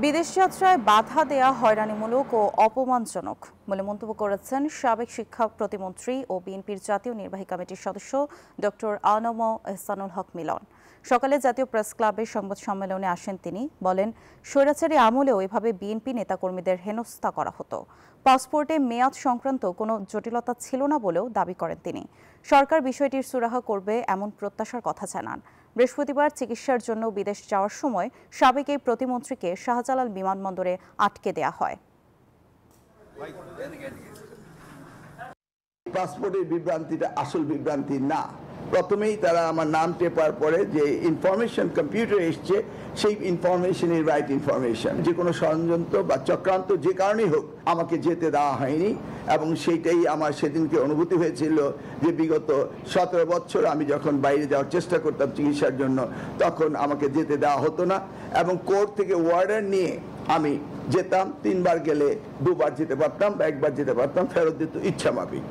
বিদেশ যাত্রায় বাধা দেয়া হয়রানিমূলক ও অপমানজনক বলে মন্তব্য করেছেন সাবেক শিক্ষা প্রতিমন্ত্রী ও বিএনপির জাতীয় নির্বাহী কমিটির সদস্য ডক্টর আনম এহসানুল হক মিলন। সকালে জাতীয় প্রেস ক্লাবে সংবাদ সম্মেলনে আসেন তিনি। বলেন, স্বৈরাচারী আমলেও এভাবে বিএনপি নেতাকর্মীদের হেনস্থা করা হতো। পাসপোর্টে মেয়াদ সংক্রান্ত কোনো জটিলতা ছিল না বলেও দাবি করেন তিনি। সরকার বিষয়টির সুরাহা করবে এমন প্রত্যাশার কথা জানান। বৃহস্পতিবার চিকিৎসার জন্য বিদেশ যাওয়ার সময় সাবেক এই প্রতিমন্ত্রীকে শাহজালাল বিমানবন্দরে আটকে দেয়া হয়। পাসপোর্টের বিভ্রান্তিটা আসল বিভ্রান্তি না। প্রথমেই তারা আমার নাম টেপার পরে যে ইনফরমেশন কম্পিউটারে এসছে, সেই ইনফরমেশনের রাইট ইনফরমেশন। যে কোনো ষড়যন্ত্র বা চক্রান্ত যে কারণেই হোক আমাকে যেতে দেওয়া হয়নি, এবং সেইটাই আমার সেদিনকে অনুভূতি হয়েছিল যে বিগত 17 বছর আমি যখন বাইরে যাওয়ার চেষ্টা করতাম চিকিৎসার জন্য, তখন আমাকে যেতে দেওয়া হতো না, এবং কোর্ট থেকে ওয়ার্ডার নিয়ে আমি যেতাম। 3 বার গেলে 2 বার যেতে পারতাম বা 1 বার যেতে পারতাম, ফেরত দিত ইচ্ছা মাফিক।